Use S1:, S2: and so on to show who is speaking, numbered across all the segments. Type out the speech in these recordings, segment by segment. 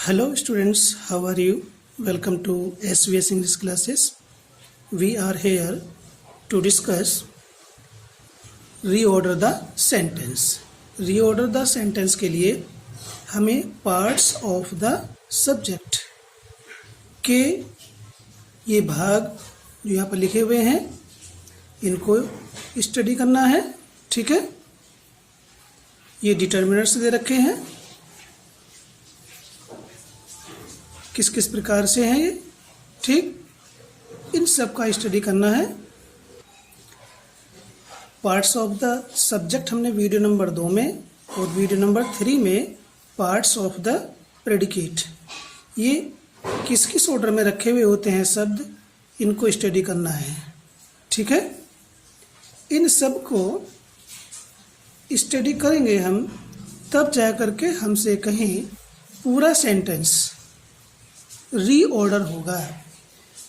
S1: Hello students, how are you? Welcome to SVS English classes. We are here to discuss reorder the sentence. Reorder the sentence के लिए हमें parts of the subject के ये भाग जो यहाँ पर लिखे हुए हैं इनको स्टडी करना है। ठीक है, ये डिटर्मिनर्स दे रखे हैं, किस किस प्रकार से हैं ये, ठीक, इन सब का स्टडी करना है। पार्ट्स ऑफ द सब्जेक्ट हमने वीडियो नंबर 2 में और वीडियो नंबर 3 में पार्ट्स ऑफ द प्रेडिकेट, ये किस किस ऑर्डर में रखे हुए होते हैं शब्द, इनको स्टडी करना है। ठीक है, इन सब को स्टडी करेंगे हम, तब जा करके हमसे कहीं पूरा सेंटेंस रीऑर्डर होगा।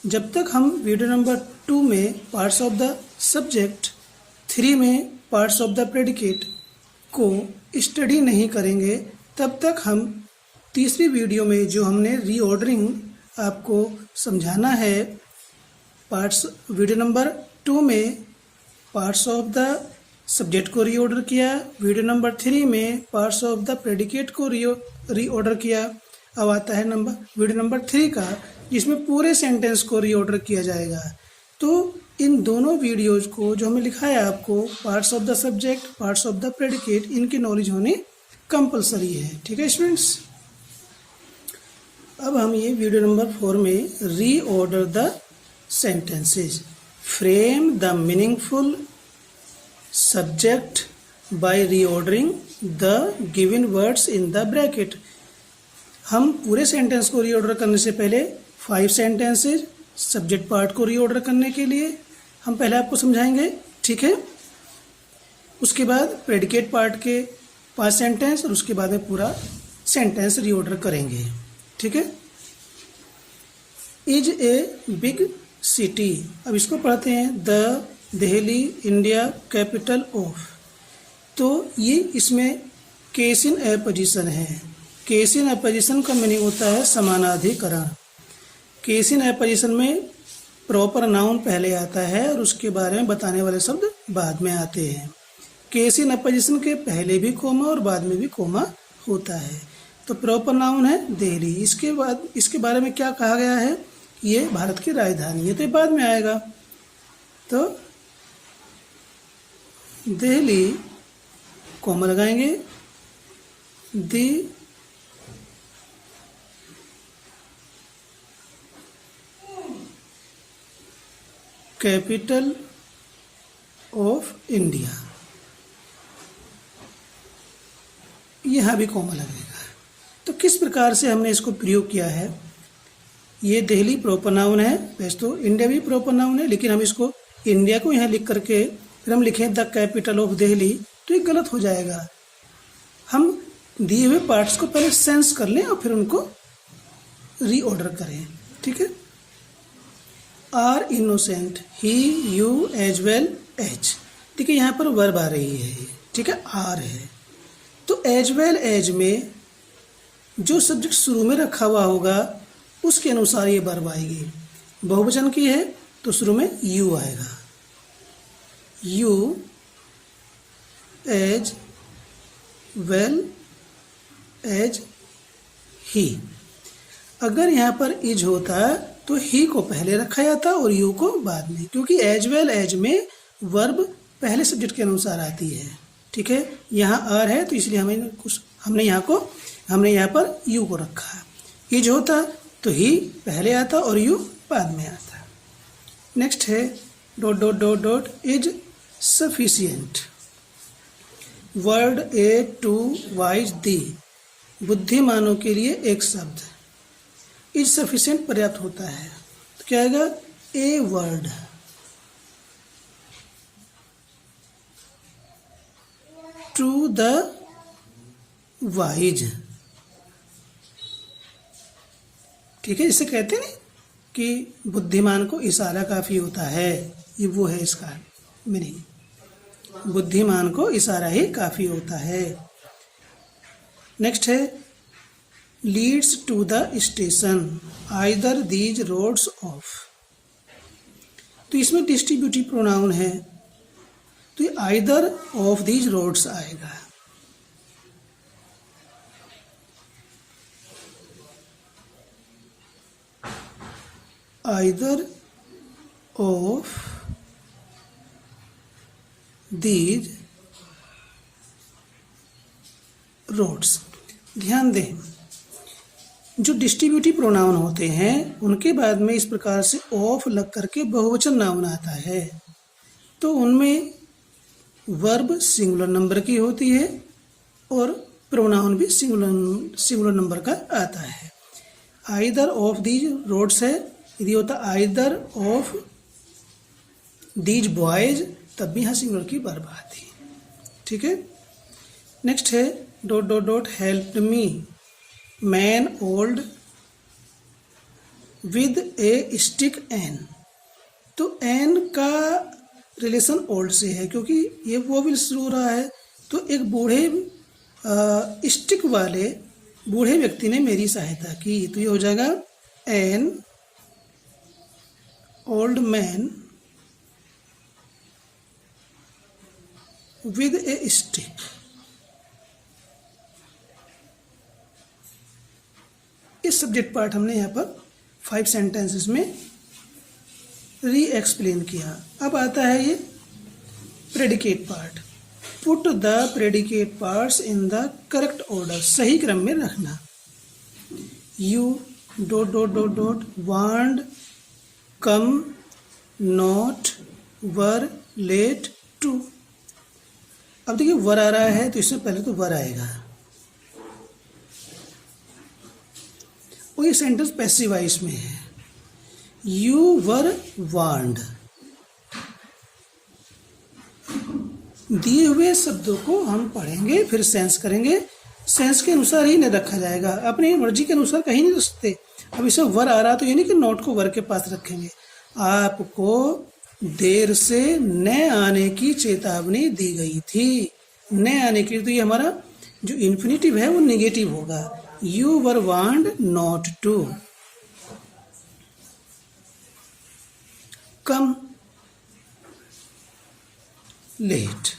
S1: जब तक हम वीडियो नंबर 2 में पार्ट्स ऑफ द सब्जेक्ट, 3 में पार्ट्स ऑफ द प्रेडिकेट को स्टडी नहीं करेंगे, तब तक हम तीसरी वीडियो में जो हमने रीऑर्डरिंग आपको समझाना है, पार्ट्स वीडियो नंबर 2 में पार्ट्स ऑफ द सब्जेक्ट को रीऑर्डर किया, वीडियो नंबर 3 में पार्ट्स ऑफ द प्रेडिकेट को रीऑर्डर किया। अब आता है वीडियो नंबर 3 का, जिसमें पूरे सेंटेंस को रीऑर्डर किया जाएगा। तो इन दोनों वीडियोज को जो हमें लिखा है आपको, parts of the subject, parts of the predicate, इनकी नॉलेज होनी कंपलसरी है। ठीक है स्टूडेंट्स, अब हम ये वीडियो नंबर 4 में reorder the sentences, frame the meaningful subject by reordering the given words in the bracket. हम पूरे सेंटेंस को रीऑर्डर करने से पहले 5 सेंटेंसेज सब्जेक्ट पार्ट को रीऑर्डर करने के लिए हम पहले आपको समझाएंगे। ठीक है, उसके बाद प्रेडिकेट पार्ट के 5 सेंटेंस और उसके बाद में पूरा सेंटेंस रीऑर्डर करेंगे। ठीक है, इज ए बिग सिटी, अब इसको पढ़ते हैं, the Delhi India capital of. तो ये इसमें केस इन एपोजिशन है। केस इन एपोजिशन का मीनिंग होता है समानाधिकरण। केस इन एपोजिशन में प्रॉपर नाउन पहले आता है और उसके बारे में बताने वाले शब्द बाद में आते हैं। केस इन एपोजिशन के पहले भी कोमा और बाद में भी कोमा होता है। तो प्रॉपर नाउन है दिल्ली, इसके बाद इसके बारे में क्या कहा गया है, ये भारत की राजधानी है, तो ये बाद में आएगा। तो दिल्ली कोमा लगाएंगे, दी कैपिटल ऑफ इंडिया, यहाँ भी कॉमा लगेगा। तो किस प्रकार से हमने इसको प्रयोग किया है, ये दिल्ली प्रॉपर नाउन है, वैसे तो इंडिया भी प्रॉपर नाउन है, लेकिन हम इसको इंडिया को यहाँ लिख करके फिर हम लिखें द कैपिटल ऑफ दिल्ली, तो ये गलत हो जाएगा। हम दिए हुए पार्ट्स को पहले सेंस कर लें और फिर उनको रीऑर्डर करें। ठीक है, are innocent, he, you, as well as. ठीक है, यहाँ पर वर्ब आ रही है। ठीक है, आर है, तो एज वेल एज में जो सब्जेक्ट शुरू में रखा हुआ होगा उसके अनुसार ये वर्ब आएगी। बहुवचन की है तो शुरू में यू आएगा, you, as well as he. अगर यहाँ पर इज होता तो ही को पहले रखा जाता और यू को बाद में, क्योंकि एज वेल एज में वर्ब पहले सब्जेक्ट के अनुसार आती है। ठीक है, यहाँ आर है तो इसलिए हमने यहाँ पर यू को रखा। इज होता तो ही पहले आता और यू बाद में आता। नेक्स्ट है dot dot dot dot, is sufficient, word a to wise the, बुद्धिमानों के लिए एक शब्द, इज सफिशिएंट पर्याप्त होता है, तो क्या आएगा, a word, to the wise. ठीक है, इसे कहते हैं कि बुद्धिमान को इशारा काफी होता है, ये वो है इसका मीनिंग। बुद्धिमान को इशारा ही काफी होता है। नेक्स्ट है leads to the station either these roads of. तो इसमें डिस्ट्रीब्यूटिव प्रोनाउन है, तो ये आइदर ऑफ दीज रोड्स आएगा। Either of these roads. ध्यान दें, जो डिस्ट्रीब्यूटिव प्रोनाउन होते हैं उनके बाद में इस प्रकार से ऑफ लग करके बहुवचन नाउन आता है, तो उनमें वर्ब सिंगुलर नंबर की होती है और प्रोनाउन भी सिंगुलर नंबर का आता है। आइदर ऑफ दीज रोड्स है, यदि होता आइदर ऑफ दीज बॉयज तब भी यहाँ सिंगुलर की वर्ब आती। ठीक है, नेक्स्ट है dot dot dot help me man old with a stick an. तो एन का रिलेशन ओल्ड से है क्योंकि ये वोवेल शुरू हो रहा है, तो एक बूढ़े स्टिक वाले बूढ़े व्यक्ति ने मेरी सहायता की, तो ये हो जाएगा an old man with a stick. इस सब्जेक्ट पार्ट हमने यहाँ पर 5 सेंटेंसेस में री एक्सप्लेन किया। अब आता है ये predicate part. Put the predicate parts in the correct order. सही क्रम में रखना। You dot dot dot dot want come not were late to. अब देखिए वर आ रहा है तो इसमें पहले तो वर आएगा और ये सेंटेंस पैसिव वॉइस में है। You were warned. दिए हुए शब्दों को हम पढ़ेंगे फिर सेंस करेंगे, सेंस के अनुसार ही नहीं रखा जाएगा, अपनी मर्जी के अनुसार कहीं नहीं रख सकते। अब इसमें वर आ रहा तो ये नहीं कि नोट को वर के पास रखेंगे। आपको देर से न आने की चेतावनी दी गई थी। न आने की, तो ये हमारा जो इन्फिनिटिव है वो नेगेटिव होगा। You were warned not to come late.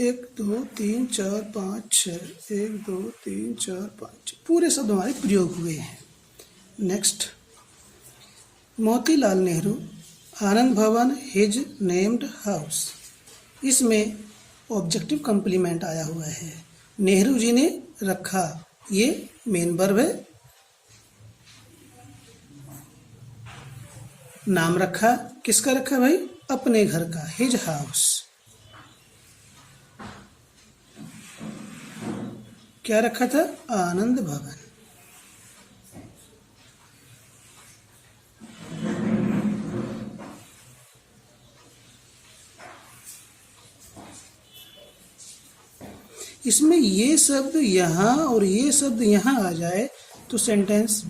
S1: 1 2 3 4 5 6 1 2 3 4 5 पूरे शब्द हमारे प्रयोग हुए हैं। नेक्स्ट, मोतीलाल नेहरू आनंद भवन हिज नेम्ड हाउस। इसमें ऑब्जेक्टिव कंप्लीमेंट आया हुआ है। नेहरू जी ने रखा, ये मेन वर्ब है। नाम रखा, किसका रखा भाई? अपने घर का, हिज हाउस। क्या रखा था? आनंद भवन। इसमें ये शब्द यहाँ और ये शब्द यहाँ आ जाए तो सेंटेंस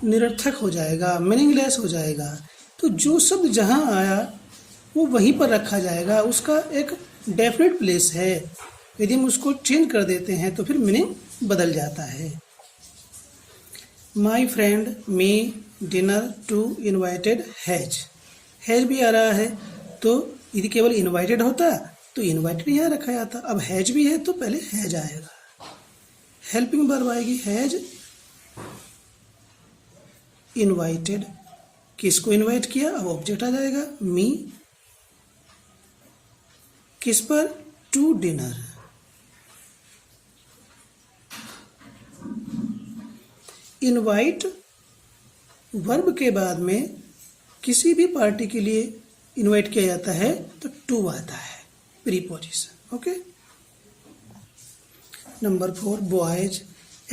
S1: निरर्थक हो जाएगा, मीनिंगलेस हो जाएगा। तो जो शब्द जहाँ आया वो वहीं पर रखा जाएगा, उसका एक डेफिनेट प्लेस है। यदि हम उसको चेंज कर देते हैं तो फिर मीनिंग बदल जाता है। My friend me dinner to invited has. Has भी आ रहा है तो यदि केवल इन्वाइटेड होता तो इन्वाइटेड यहाँ रखा जाता। अब हैज भी है तो पहले हैज आएगा, हेल्पिंग वर्ब आएगी हैज इन्वाइटेड। किसको इन्वाइट किया? अब ऑब्जेक्ट आ जाएगा मी। किस पर? To dinner. इनवाइट वर्ब के बाद में किसी भी पार्टी के लिए इनवाइट किया जाता है तो टू आता है, preposition. Okay. Number 4, boys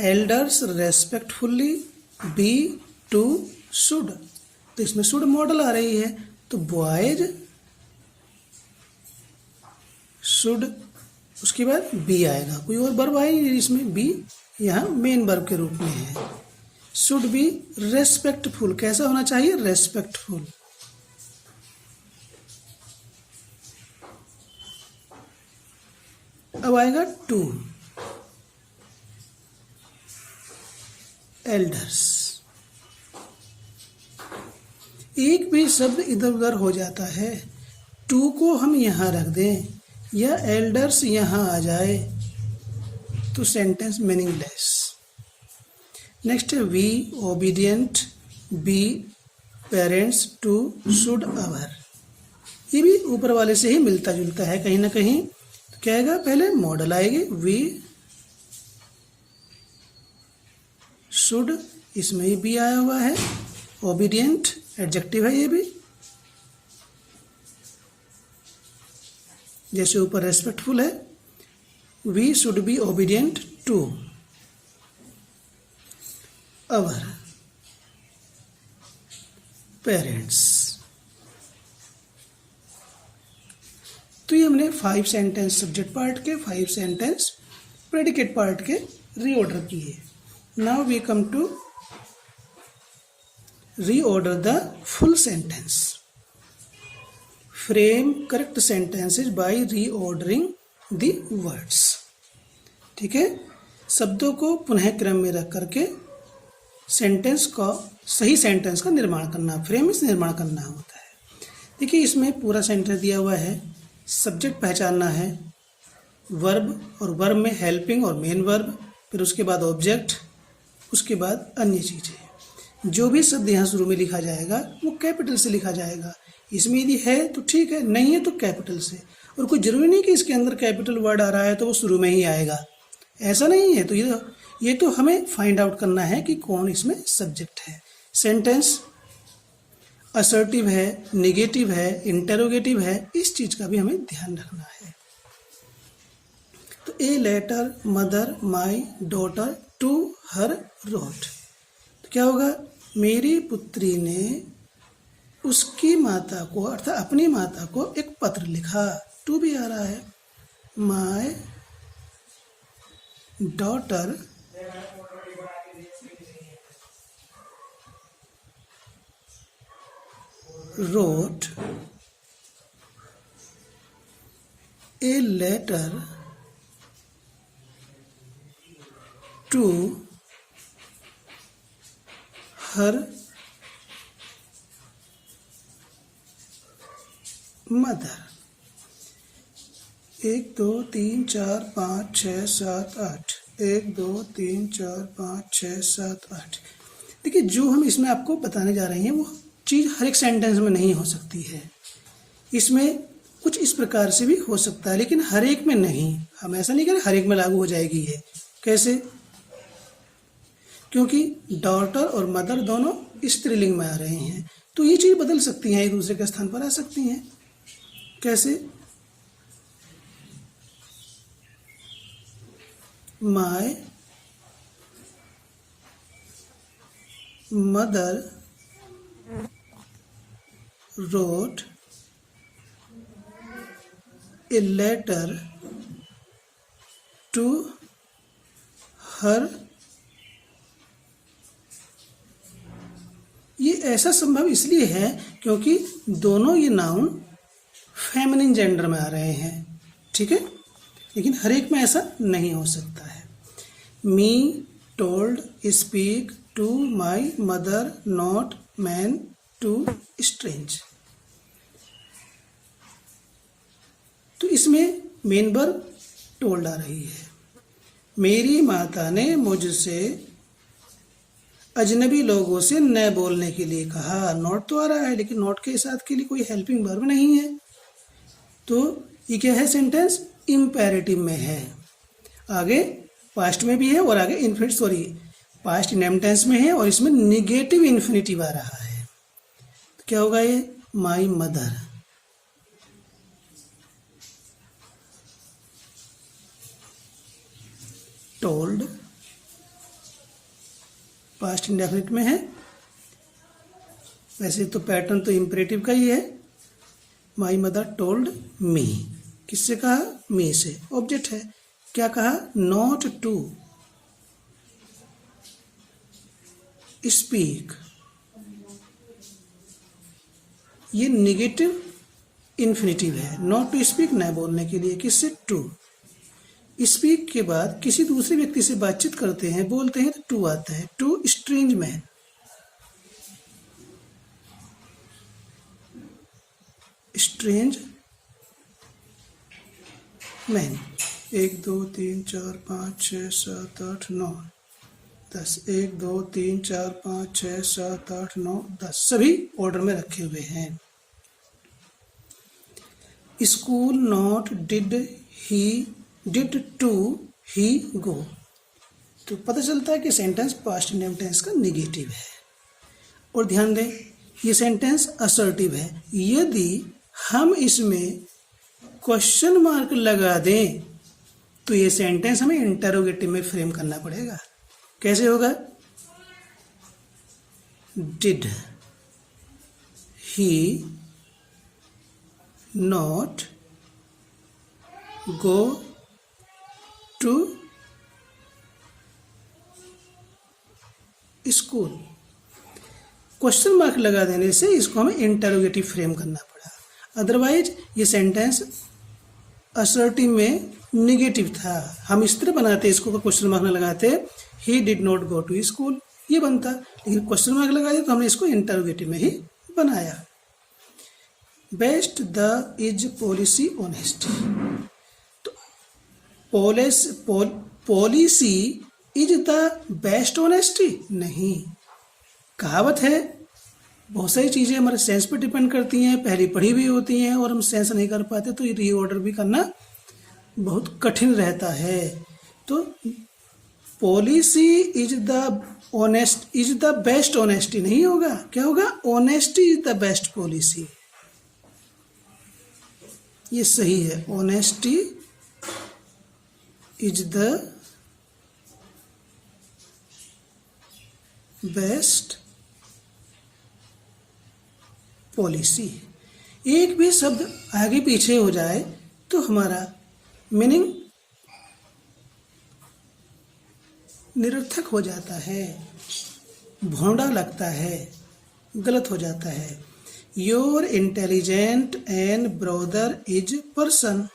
S1: elders respectfully be to should. तो इसमें शुड मॉडल आ रही है तो बॉयज शुड, उसके बाद बी आएगा। कोई और वर्ब आएगी इसमें? बी यहाँ मेन वर्ब के रूप में है। Should be respectful. कैसा होना चाहिए? रेस्पेक्टफुल। अब आएगा टू। एल्डर्स। एक भी शब्द इधर उधर हो जाता है, टू को हम यहाँ रख दें या एल्डर्स यहाँ आ जाए तो सेंटेंस मीनिंगलेस। नेक्स्ट है we obedient, be parents, to should our. ये भी ऊपर वाले से ही मिलता जुलता है कहीं ना कहीं। तो क्या आएगा, पहले मॉडल आएगी वी शुड, इसमें ही बी आया हुआ है। ओबीडियंट एडजेक्टिव है ये भी, जैसे ऊपर रेस्पेक्टफुल है, we should be obedient to our parents. तो ये हमने 5 सेंटेंस सब्जेक्ट पार्ट के, 5 सेंटेंस प्रेडिकेट पार्ट के रीऑर्डर किए। Now we come to reorder the full sentence. Frame correct sentences by reordering the words. ठीक है, शब्दों को पुनः क्रम में रख करके सेंटेंस का, सही सेंटेंस का निर्माण करना, फ्रेम से निर्माण करना होता है। देखिए इसमें पूरा सेंटेंस दिया हुआ है, सब्जेक्ट पहचानना है, वर्ब और वर्ब में हेल्पिंग और मेन वर्ब, फिर उसके बाद ऑब्जेक्ट, उसके बाद अन्य चीज़ें। जो भी शब्द यहाँ शुरू में लिखा जाएगा वो कैपिटल से लिखा जाएगा। इसमें यदि है तो ठीक है, नहीं है तो कैपिटल से। और कोई जरूरी नहीं कि इसके अंदर कैपिटल वर्ड आ रहा है तो वो शुरू में ही आएगा, ऐसा नहीं है। तो ये तो हमें फाइंड आउट करना है कि कौन इसमें सब्जेक्ट है। सेंटेंस असर्टिव है, नेगेटिव है, इंटेरोगेटिव है, इस चीज का भी हमें ध्यान रखना है। तो a letter mother my daughter to her wrote. तो क्या होगा, मेरी पुत्री ने उसकी माता को अर्थात अपनी माता को एक पत्र लिखा। टू भी आ रहा है, my daughter wrote a letter to her mother। 1 2 3 4 5 6 7 8, 1 2 3 4 5 6 7 8। देखिए जो हम इसमें आपको बताने जा रहे हैं वो चीज़ हर एक सेंटेंस में नहीं हो सकती है। इसमें कुछ इस प्रकार से भी हो सकता है, लेकिन हर एक में नहीं। हम ऐसा नहीं करें हर एक में लागू हो जाएगी ये, कैसे? क्योंकि डॉटर और मदर दोनों स्त्रीलिंग में आ रहे हैं, तो ये चीज़ बदल सकती हैं, एक दूसरे के स्थान पर आ सकती हैं। कैसे? My mother wrote a letter to her। ये ऐसा संभव इसलिए है क्योंकि दोनों ये नाउन फेमिनिन जेंडर में आ रहे हैं, ठीक है, लेकिन हर एक में ऐसा नहीं हो सकता है। Me told speak to my mother not man to strange. तो इसमें मेन वर्ब टोल्ड आ रही है। मेरी माता ने मुझसे अजनबी लोगों से न बोलने के लिए कहा। नॉट तो आ रहा है, लेकिन नॉट के साथ के लिए कोई हेल्पिंग वर्ब नहीं है, तो ये क्या है, सेंटेंस इम्पेरेटिव में है। आगे पास्ट में भी है और आगे पास्ट नेम टेंस में है और इसमें निगेटिव इन्फिनिटिव आ रहा है। तो क्या होगा ये, my mother. Told past indefinite में है, वैसे तो पैटर्न तो इम्परेटिव का ही है। माई मदर टोल्ड मी, किससे कहा, मी से। ऑब्जेक्ट है, क्या कहा, नॉट टू स्पीक। ये निगेटिव इन्फिनिटिव है, नॉट टू स्पीक न बोलने के लिए, किससे, टू। स्पीक के बाद किसी दूसरे व्यक्ति से बातचीत करते हैं, बोलते हैं तो टू आता है। To strange man, strange man. 1 2 3 4 5 6 7 8 9 10। 1 2 3 4 5 6 7 8 9 10 सभी ऑर्डर में रखे हुए हैं। School not did he did to he go. तो पता चलता है कि सेंटेंस पास्ट इंडेफिनिट टेंस का निगेटिव है। और ध्यान दें, ये सेंटेंस असर्टिव है। यदि हम इसमें क्वेश्चन मार्क लगा दें तो ये सेंटेंस हमें इंटरोगेटिव में फ्रेम करना पड़ेगा। कैसे होगा? Did he not go to school. Question mark लगा देने से इसको हमें इंटरोगेटिव फ्रेम करना पड़ा, अदरवाइज ये सेंटेंस असर्टिव में निगेटिव था। हम इस तरह बनाते इसको, क्वेश्चन मार्क न लगाते he did not go to school, ये बनता। लेकिन क्वेश्चन मार्क लगा दिया तो हमने इसको इंटरोगेटिव में ही बनाया। Best the is policy honesty. तो policy is the best honesty नहीं। कहावत है, बहुत सारी चीज़ें हमारे सेंस पे डिपेंड करती हैं, पहले पढ़ी हुई होती हैं और हम सेंस नहीं कर पाते तो ये रीऑर्डर भी करना बहुत कठिन रहता है। तो policy is the best honesty नहीं होगा, क्या होगा? Honesty is the best policy. ये सही है, honesty is the best policy. एक भी शब्द आगे पीछे हो जाए तो हमारा मीनिंग निरर्थक हो जाता है, भोंडा लगता है, गलत हो जाता है। Your intelligent and brother is person.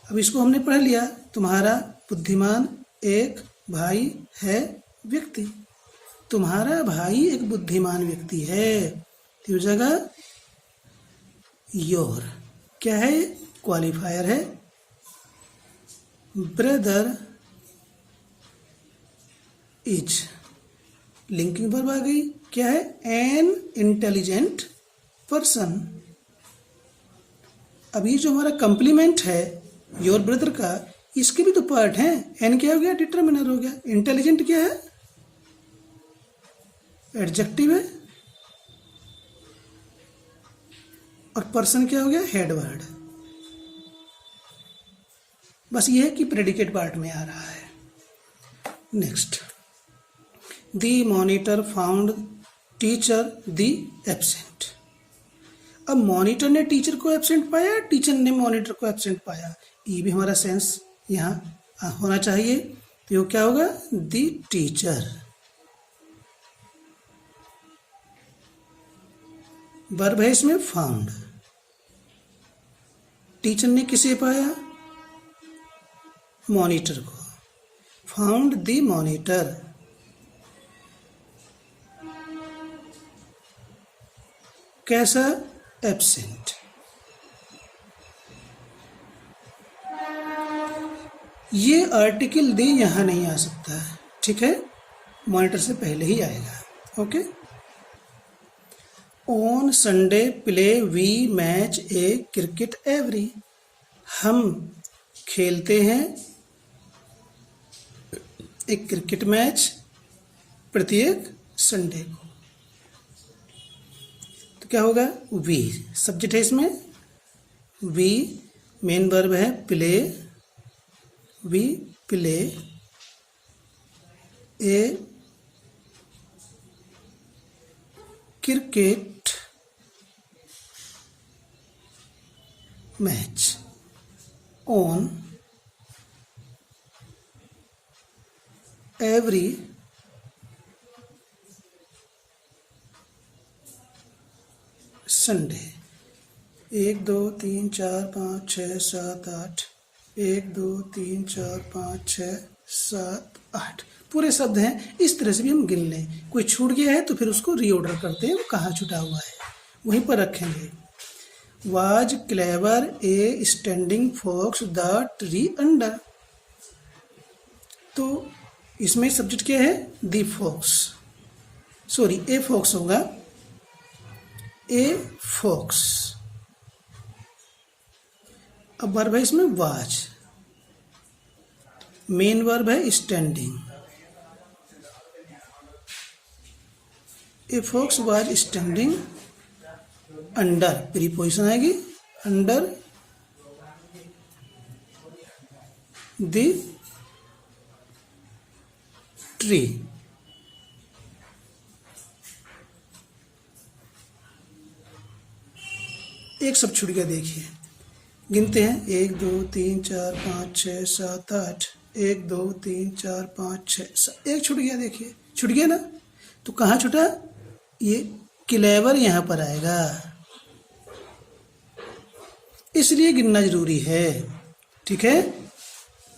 S1: अब इसको हमने पढ़ लिया, तुम्हारा बुद्धिमान एक भाई है व्यक्ति। तुम्हारा भाई एक बुद्धिमान व्यक्ति है, तो जगह योर क्या है? क्वालिफायर है। ब्रदर इज लिंकिंग वर्ब आ गई, क्या है? An intelligent person. अब ये जो हमारा कंप्लीमेंट है योर ब्रदर का, इसके भी तो पार्ट हैं। एन क्या हो गया? डिटर्मिनर हो गया। इंटेलिजेंट क्या है? एडजेक्टिव है। और पर्सन क्या हो गया? Head word. बस ये है कि प्रेडिकेट पार्ट में आ रहा है। Next, the monitor found teacher the absent. अब मॉनिटर ने टीचर को एब्सेंट पाया, टीचर ने मॉनिटर को एब्सेंट पाया, ये भी हमारा सेंस यहाँ होना चाहिए। तो क्या होगा? The teacher. वर्ब है इसमें फाउंड। टीचर ने किसे पाया? मॉनिटर को। Found the monitor. कैसा? एब्सेंट। ये आर्टिकल द यहां नहीं आ सकता है, ठीक है? मॉनिटर से पहले ही आएगा। Okay. On Sunday play we match a cricket every. हम खेलते हैं एक क्रिकेट मैच प्रत्येक संडे को। तो क्या होगा? वी सब्जेक्ट है इसमें, वी मेन वर्ब है play, we play a cricket match on every Sunday. 1 2 3 4 5 6 7 8 1 2 3 4 5 6 7 8 पूरे शब्द हैं। इस तरह से भी हम गिन लें। कोई छूट गया है तो फिर उसको रीऑर्डर करते हैं, वो कहाँ छूटा हुआ है वहीं पर रखेंगे। Was clever a standing fox the tree under? तो इसमें सब्जेक्ट क्या है? The fox, sorry a fox होगा, ए फॉक्स। अब वर्ब है इसमें वाज, मेन वर्ब है standing. A fox was standing under, preposition आएगी अंडर द ट्री। एक सब छूट गया, देखिए गिनते हैं 1 2 3 4 5 6 7 8। 1 2 3 4 5 6 एक छूट गया, देखिए छूट गया ना। तो कहाँ छूटा? ये क्लेवर यहाँ पर आएगा, इसलिए गिनना जरूरी है। ठीक है,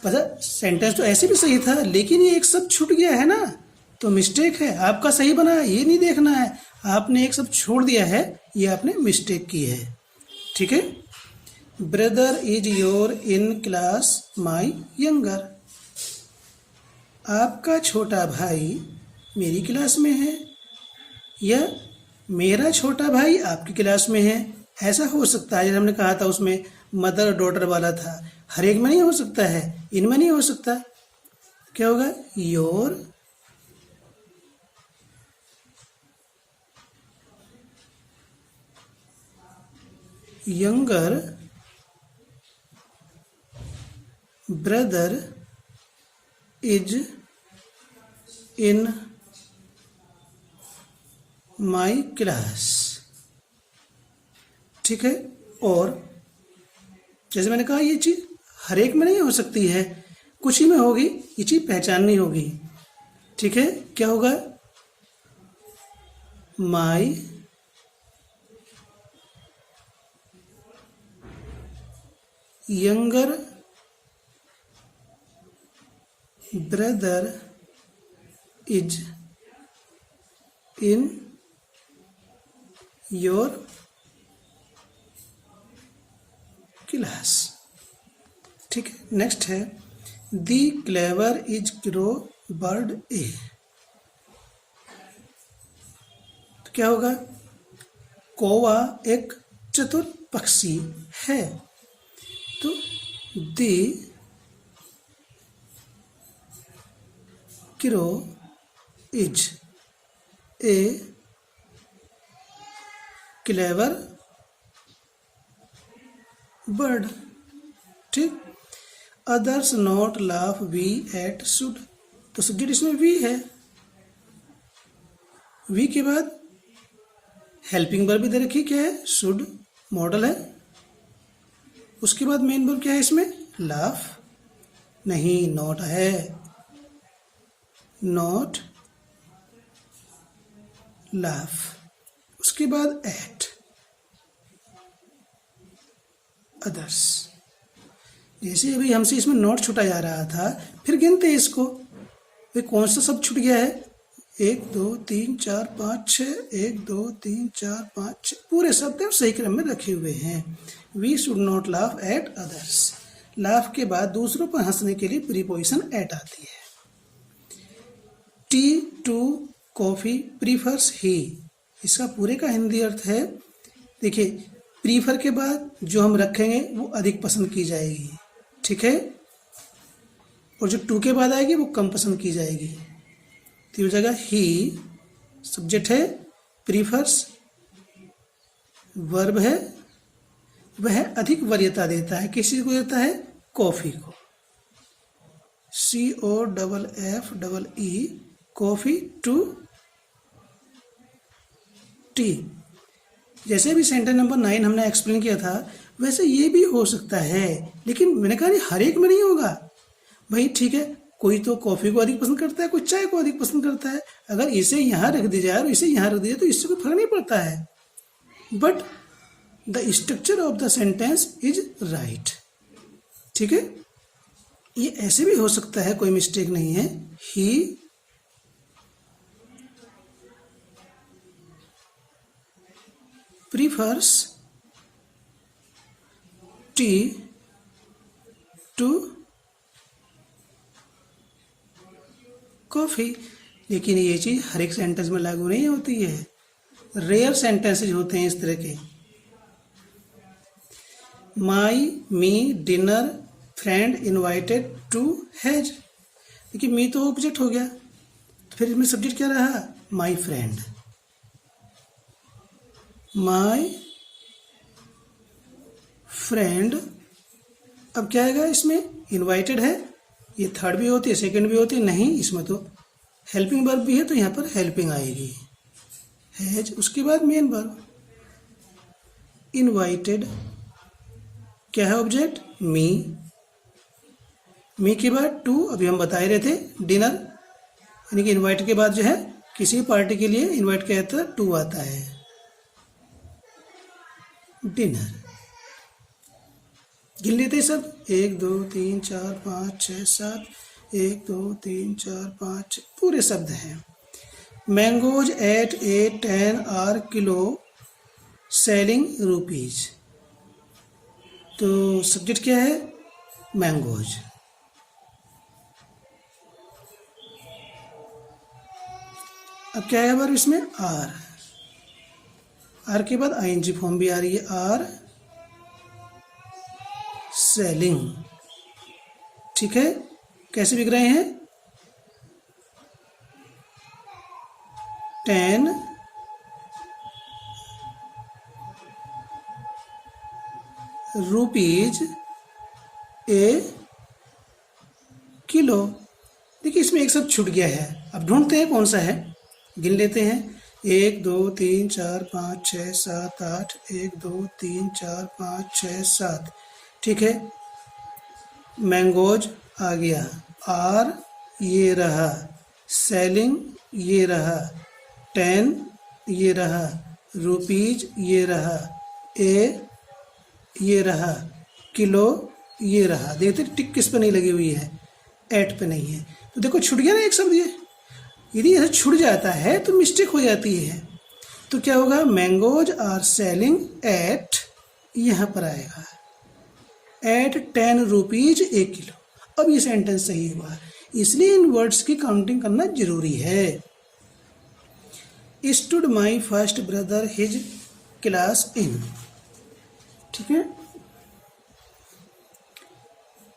S1: पता सेंटेंस तो ऐसे भी सही था, लेकिन ये एक शब्द छूट गया है ना, तो मिस्टेक है। आपका सही बना है ये नहीं देखना है, आपने एक शब्द छोड़ दिया है, ये आपने मिस्टेक की है। ठीक है, brother is your in class my younger. आपका छोटा भाई मेरी क्लास में है, या मेरा छोटा भाई आपकी क्लास में है। ऐसा हो सकता है, जैसे हमने कहा था उसमें मदर डॉटर वाला था, हर एक में नहीं हो सकता है, इनमें नहीं हो सकता। क्या होगा? Your younger brother is in my class. ठीक है, और जैसे मैंने कहा ये चीज हर एक में नहीं हो सकती है, कुछ ही में होगी, ये चीज पहचाननी होगी। ठीक है, क्या होगा? My younger brother is in your class. ठीक है, नेक्स्ट है the clever is crow bird a. तो क्या होगा? कौवा एक चतुर पक्षी है, तो the crow is a clever bird. ठीक, others not laugh we at should. तो सब्जेक्ट इसमें वी है, वी के बाद हेल्पिंग वर्ब भी दे रखी, क्या है? शुड, मॉडल है। उसके बाद मेन वर्ब क्या है इसमें? लाफ नहीं, नॉट है, नॉट लाफ। उसके बाद एट अदर्स। जैसे अभी हमसे इसमें नोट छूटा जा रहा था, फिर गिनते हैं इसको, भाई कौन सा सब छूट गया है? 1 2 3 4 5 6, 1 2 3 4 5 6 पूरे शब्द सही क्रम में रखे हुए हैं। We should not laugh at others. Laugh के बाद दूसरों पर हंसने के लिए प्रीपोजिशन एट आती है। टी टू कॉफी प्रीफर्स ही, इसका पूरे का हिंदी अर्थ है, देखिए प्रीफर के बाद जो हम रखेंगे वो अधिक पसंद की जाएगी। ठीक है, और जो टू के बाद आएगी वो कम पसंद की जाएगी। तो ये जगह ही सब्जेक्ट है, प्रीफर्स वर्ब है, वह अधिक वरीयता देता है। किस चीज को देता है? कॉफी को। COFFE coffee to tea. जैसे भी सेंटेंस नंबर 9 हमने एक्सप्लेन किया था, वैसे ये भी हो सकता है, लेकिन मैंने कहा हर एक में नहीं होगा भाई। ठीक है, कोई तो कॉफी को अधिक पसंद करता है, कोई चाय को अधिक पसंद करता है। अगर इसे यहाँ रख दिया जाए और इसे यहाँ रख दिया तो इससे कोई फर्क नहीं पड़ता है, but the structure of the sentence is right. ठीक है, ये ऐसे भी हो सकता है, कोई मिस्टेक नहीं है। ही प्रीफर्स टी टू कॉफ़ी। लेकिन ये चीज़ हर एक सेंटेंस में लागू नहीं होती है, रेयर सेंटेंसेज होते हैं इस तरह के। My me dinner friend invited to has. देखिए मी तो ऑब्जेक्ट हो गया, तो फिर इसमें सब्जेक्ट क्या रहा? My friend. माई फ्रेंड, अब क्या आएगा इसमें? इनवाइटेड है, ये थर्ड भी होती है, सेकंड भी होती है, नहीं इसमें तो हेल्पिंग वर्ब भी है, तो यहाँ पर हेल्पिंग आएगी, हैज। उसके बाद मेन वर्ब इनवाइटेड, क्या है ऑब्जेक्ट? मी। मी के बाद टू, अभी हम बता ही रहे थे, डिनर, यानी कि इनवाइट के बाद जो है किसी पार्टी के लिए इनवाइट किया जाता है, टू आता है, डिनर। गिन लेते हैं सब, 1 2 3 4 5 6 7, 1 2 3 4 5 6 पूरे शब्द हैं। Mangoes at 8 10 are kilo selling rupees. तो सब्जेक्ट क्या है? मैंगोज। अब क्या है वर्ब इसमें? आर। आर के बाद आईएनजी फॉर्म भी आ रही है, आर सेलिंग। ठीक है, कैसे बिक रहे हैं? 10 रुपीज ए किलो। देखिए इसमें एक शब्द छूट गया है, अब ढूंढते हैं कौन सा है, गिन लेते हैं। 1 2 3 4 5 6 7 8, 1 2 3 4 5 6 7। ठीक है, मैंगोज आ गया, आर ये रहा, सेलिंग ये रहा, 10 ये रहा, रुपीज ये रहा, ए ये रहा, किलो ये रहा। देखते टिक किस पे नहीं लगी हुई है? एट पे नहीं है। तो देखो छूट गया ना एक शब्द ये। यदि ऐसा छूट जाता है तो मिस्टेक हो जाती है। तो क्या होगा? मैंगोज आर सेलिंग एट, यहाँ पर आएगा एट 10 रुपीज ए किलो। अब ये सेंटेंस सही हुआ, इसलिए इन वर्ड्स की काउंटिंग करना जरूरी है। Stood my first brother his class in. ठीक है,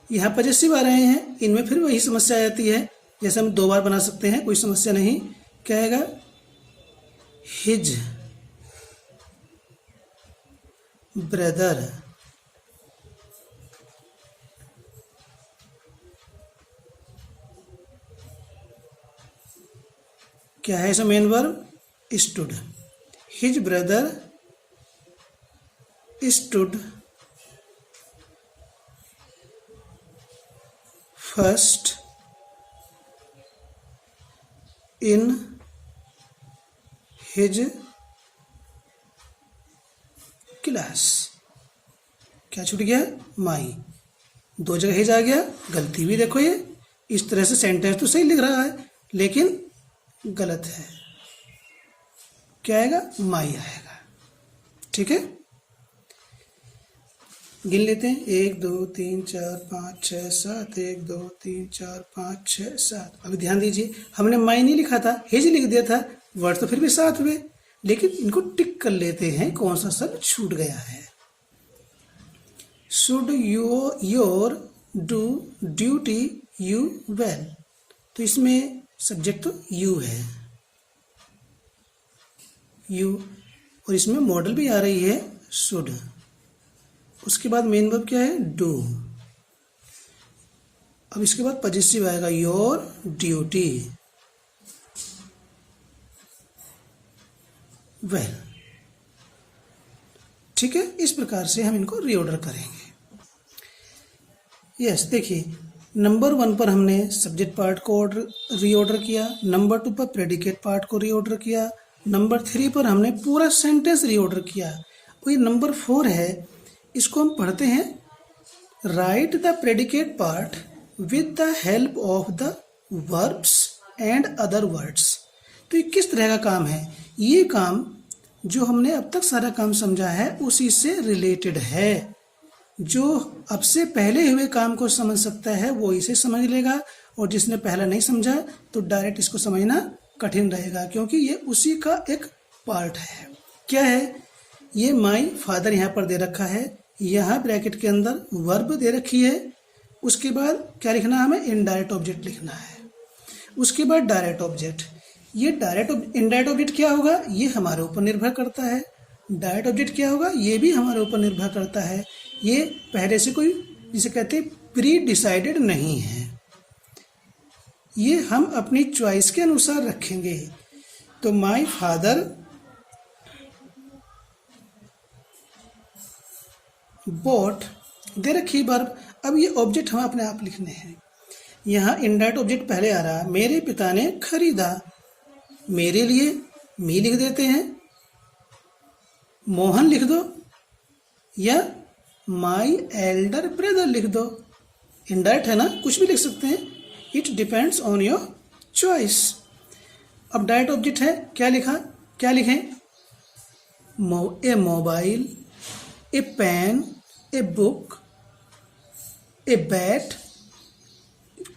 S1: यहाँ पजेसिव आ रहे हैं, इनमें फिर वही समस्या आ जाती है, जैसे हम 2 बार बना सकते हैं, कोई समस्या नहीं। क्या आएगा? His brother. क्या है इसमें main verb? Stood. His brother stood first in his class. क्या छूट गया? माई। 2 जगह हिज आ गया, गलती भी देखो, ये इस तरह से सेंटेंस तो सही लिख रहा है लेकिन गलत है। क्या आएगा? माई आएगा। ठीक है, गिन लेते हैं। 1 2 3 4 5 6 7, 1 2 3 4 5 6 7। अभी ध्यान दीजिए, हमने माई नहीं लिखा था, हिज लिख दिया था, वर्ड तो फिर भी 7 हुए, लेकिन इनको टिक कर लेते हैं कौन सा शब्द छूट गया है। Should your do duty you well. तो इसमें सब्जेक्ट तो यू है, यू, और इसमें मॉडल भी आ रही है शुड। उसके बाद मेन वर्ब क्या है? डू। अब इसके बाद पजेसिव आएगा योर ड्यूटी वेल। ठीक है, इस प्रकार से हम इनको रीऑर्डर करेंगे। यस, देखिए नंबर 1 पर हमने सब्जेक्ट पार्ट को रीऑर्डर किया, नंबर 2 पर प्रेडिकेट पार्ट को रीऑर्डर किया, नंबर 3 पर हमने पूरा सेंटेंस रीऑर्डर किया। और ये नंबर 4 है, इसको हम पढ़ते हैं। Right the predicate part with the help of the verbs and other words. तो ये किस तरह का काम है? ये काम जो हमने अब तक सारा काम समझा है उसी से रिलेटेड है। जो अब से पहले हुए काम को समझ सकता है वो इसे समझ लेगा, और जिसने पहला नहीं समझा तो डायरेक्ट इसको समझना कठिन रहेगा, क्योंकि ये उसी का एक पार्ट है। क्या है? ये माई फादर यहाँ पर दे रखा है, यहाँ ब्रैकेट के अंदर वर्ब दे रखी है, उसके बाद क्या लिखना है हमें? इनडायरेक्ट ऑब्जेक्ट लिखना है, उसके बाद डायरेक्ट ऑब्जेक्ट। ये डायरेक्ट इनडायरेक्ट ऑब्जेक्ट क्या होगा? ये हमारे ऊपर निर्भर करता है। डायरेक्ट ऑब्जेक्ट क्या होगा? ये भी हमारे ऊपर निर्भर करता है। ये पहले से कोई, जिसे कहते हैं, प्री डिसाइडेड नहीं है, ये हम अपनी चॉइस के अनुसार रखेंगे। तो माई फादर बॉट दे रखी वर्ब। अब ये ऑब्जेक्ट हम अपने आप लिखने हैं। यहाँ इनडायरेक्ट ऑब्जेक्ट पहले आ रहा, मेरे पिता ने खरीदा। मेरे लिए मी लिख देते हैं, मोहन लिख दो, या माई एल्डर ब्रदर लिख दो। इनडायरेक्ट है ना, कुछ भी लिख सकते हैं। It depends on your choice. अब डायरेक्ट ऑब्जेक्ट है, क्या लिखा? क्या लिखें? A mobile, a pen, a book, a bat,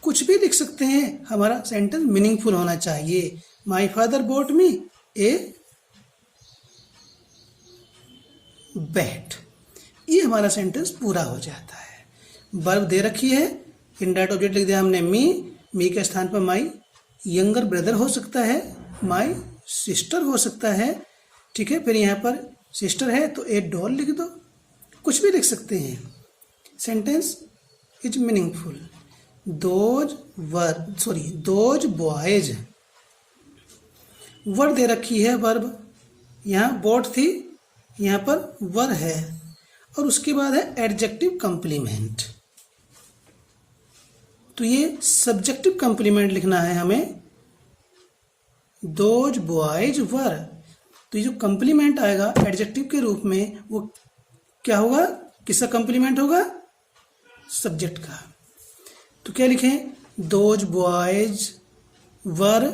S1: कुछ भी लिख सकते हैं। हमारा सेंटेंस मीनिंगफुल होना चाहिए। My father bot me a bat, ये हमारा सेंटेंस पूरा हो जाता है। वर्ब दे रखी है, इनडायरेक्ट ऑब्जेक्ट लिख दिया हमने मी के स्थान पर माई यंगर ब्रदर हो सकता है, माई सिस्टर हो सकता है, ठीक है। फिर यहाँ पर सिस्टर है तो ए डॉल लिख दो, कुछ भी लिख सकते हैं। Sentence is meaningful. Those boys, were दे रखी है वर्ब, यहाँ बॉट थी, यहाँ पर वर है, और उसके बाद है एडजेक्टिव कंप्लीमेंट। तो ये सब्जेक्टिव कंप्लीमेंट लिखना है हमें। दोज बॉयज वर, तो ये जो कंप्लीमेंट आएगा एडजेक्टिव के रूप में वो क्या होगा? किसका कंप्लीमेंट होगा? सब्जेक्ट का। तो क्या लिखें? दोज बॉयज वर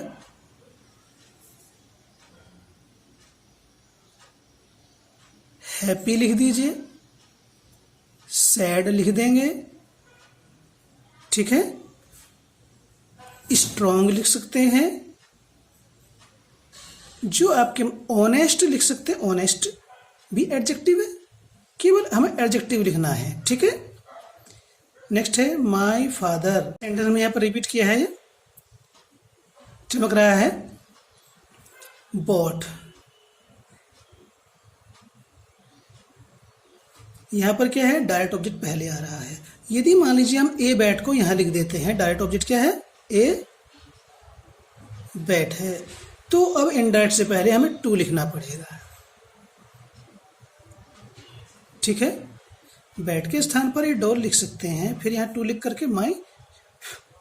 S1: हैप्पी लिख दीजिए, सैड लिख देंगे, ठीक है। स्ट्रॉन्ग लिख सकते हैं, जो आपके ऑनेस्ट लिख सकते हैं। ऑनेस्ट भी एडजेक्टिव है, केवल हमें एडजेक्टिव लिखना है, ठीक है। नेक्स्ट है माई फादर। सेंटेंस में यहाँ पर रिपीट किया है, चमक रहा है बॉट। यहाँ पर क्या है? डायरेक्ट ऑब्जेक्ट पहले आ रहा है। यदि मान लीजिए हम ए बैट को यहाँ लिख देते हैं, डायरेक्ट ऑब्जेक्ट क्या है? ए बैट है, तो अब इनडायरेक्ट से पहले हमें टू लिखना पड़ेगा, ठीक है। बैट के स्थान पर ये डॉल लिख सकते हैं, फिर यहाँ टू लिख करके माई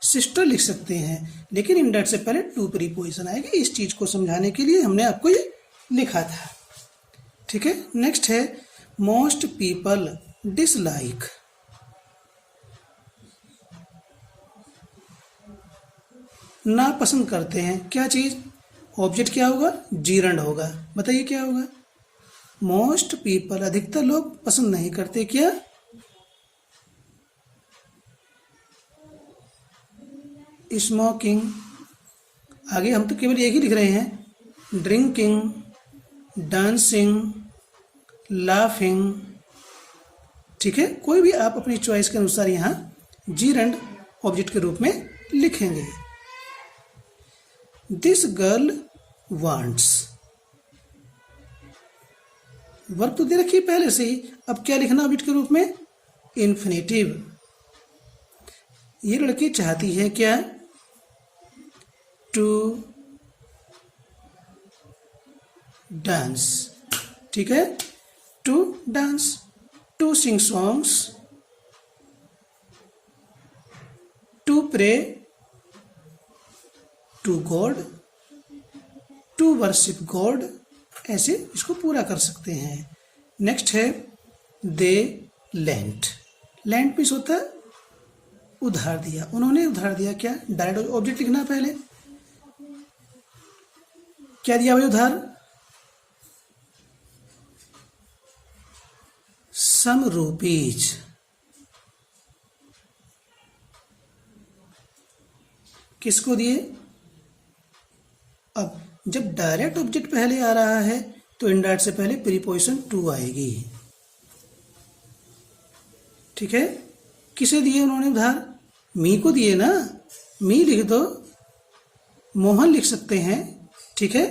S1: सिस्टर लिख सकते हैं, लेकिन इनडायरेक्ट से पहले टू प्रीपोजिशन आएगी। इस चीज को समझाने के लिए हमने आपको ये लिखा था, ठीक है। नेक्स्ट है मोस्ट पीपल डिसलाइक। ना पसंद करते हैं क्या चीज? ऑब्जेक्ट क्या होगा? जीरंड होगा। बताइए क्या होगा? मोस्ट पीपल, अधिकतर लोग पसंद नहीं करते क्या? स्मोकिंग। आगे हम तो केवल एक ही लिख रहे हैं। ड्रिंकिंग, डांसिंग, लाफिंग, ठीक है। कोई भी आप अपनी चॉइस के अनुसार यहाँ जीरंड ऑब्जेक्ट के रूप में लिखेंगे। दिस गर्ल वांट्स, वर्ब तो दे रखी है पहले से ही, अब क्या लिखना ऑब्जेक्ट के रूप में? इन्फिनेटिव। ये लड़की चाहती है क्या? टू डांस, ठीक है। To dance, to sing songs, to pray to God, to worship God, ऐसे इसको पूरा कर सकते हैं। नेक्स्ट है दे लेंट। लेंट मीन्स होता है उधार दिया, उन्होंने उधार दिया क्या, डायरेक्ट ऑब्जेक्ट लिखना पहले, क्या दिया भाई उधार, सम रुपीज, किसको दिए। अब जब डायरेक्ट ऑब्जेक्ट पहले आ रहा है तो इनडायरेक्ट से पहले प्रीपोजिशन टू आएगी, ठीक है। किसे दिए उन्होंने उधार, मी को दिए ना, मी लिख दो, मोहन लिख सकते हैं, ठीक है,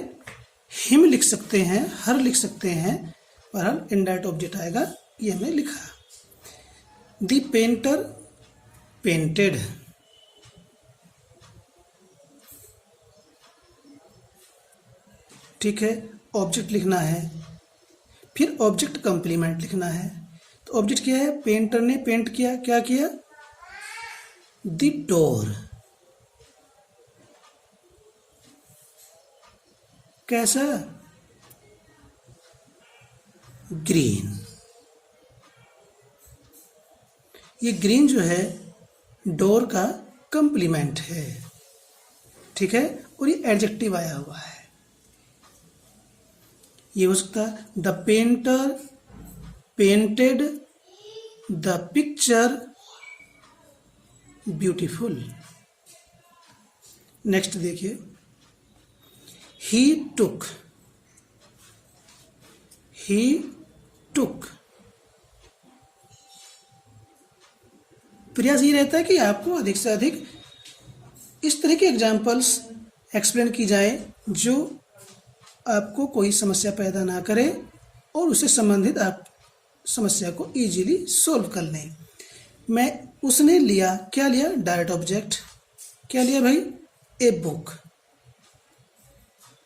S1: हिम लिख सकते हैं, हर लिख सकते हैं, बहरहाल इनडायरेक्ट ऑब्जेक्ट आएगा, ये हमने लिखा। द पेंटर पेंटेड, ठीक है, ऑब्जेक्ट लिखना है, फिर ऑब्जेक्ट कंप्लीमेंट लिखना है। तो ऑब्जेक्ट क्या है, पेंटर ने पेंट किया, क्या किया, द डोर, कैसा, ग्रीन। ये ग्रीन जो है डोर का कंप्लीमेंट है, ठीक है, और ये एडजेक्टिव आया हुआ है। ये हो सकता है the painter painted the picture beautiful. Next देखिए, ही टुक प्रयास ये रहता है कि आपको अधिक से अधिक इस तरह के एग्जाम्पल्स एक्सप्लेन की जाए जो आपको कोई समस्या पैदा ना करे और उससे संबंधित आप समस्या को इजीली सॉल्व कर लें। मैं उसने लिया, क्या लिया, डायरेक्ट ऑब्जेक्ट, क्या लिया भाई, ए बुक,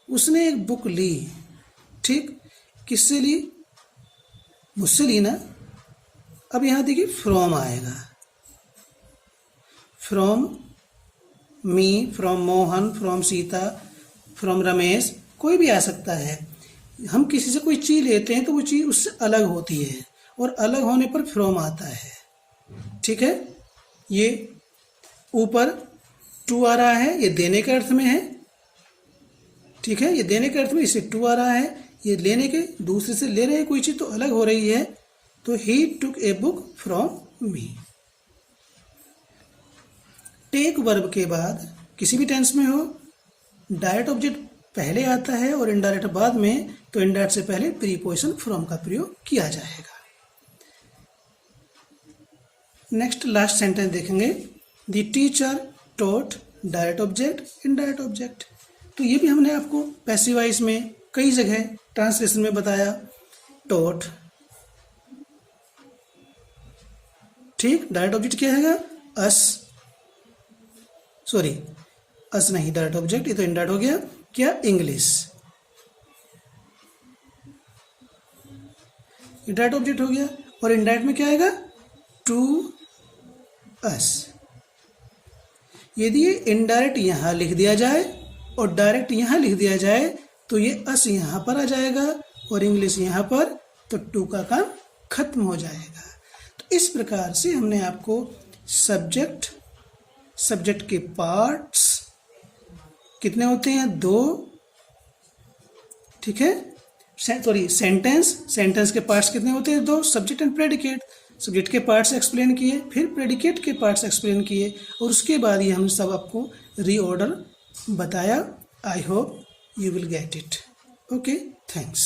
S1: उसने एक बुक ली, ठीक, किससे ली, मुझसे ली ना। अब यहां देखिए फ्रॉम आएगा, from me, from Mohan, from Sita, from Ramesh, कोई भी आ सकता है। हम किसी से कोई चीज लेते हैं तो वो चीज उससे अलग होती है और अलग होने पर फ्रॉम आता है, ठीक है। ये ऊपर टू आ रहा है, ये देने के अर्थ में है, ठीक है, ये देने के अर्थ में, इससे टू आ रहा है, ये लेने के, दूसरे से ले रहे हैं कोई चीज तो अलग हो रही है, तो he took a book from me. Take verb के बाद किसी भी टेंस में हो डायरेक्ट ऑब्जेक्ट पहले आता है और इनडायरेक्ट बाद में, तो इनडायरेक्ट से पहले प्रीपोजिशन फ्रॉम का प्रयोग किया जाएगा। नेक्स्ट लास्ट सेंटेंस देखेंगे, the teacher taught direct object indirect object. तो ये भी हमने आपको पैसिव वॉइस में कई जगह ट्रांसलेशन में बताया, टॉट, ठीक, डायरेक्ट ऑब्जेक्ट क्या है, अस, सॉरी अस नहीं, डायरेक्ट ऑब्जेक्ट, ये तो इनडायरेक्ट हो गया, क्या, इंग्लिश, ये डायरेक्ट ऑब्जेक्ट हो गया, और इनडायरेक्ट में क्या आएगा, टू अस। यदि ये इनडायरेक्ट यहां लिख दिया जाए और डायरेक्ट यहां लिख दिया जाए तो ये अस यहां पर आ जाएगा और इंग्लिश यहां पर, तो टू का काम खत्म हो जाएगा। तो इस प्रकार से हमने आपको सब्जेक्ट के पार्ट्स कितने होते हैं, दो, ठीक है, सॉरी सेंटेंस के पार्ट्स कितने होते हैं, दो, सब्जेक्ट एंड प्रेडिकेट। सब्जेक्ट के पार्ट्स एक्सप्लेन किए, फिर प्रेडिकेट के पार्ट्स एक्सप्लेन किए, और उसके बाद ये हम सब आपको रीऑर्डर बताया। I hope you will get it. Okay, thanks.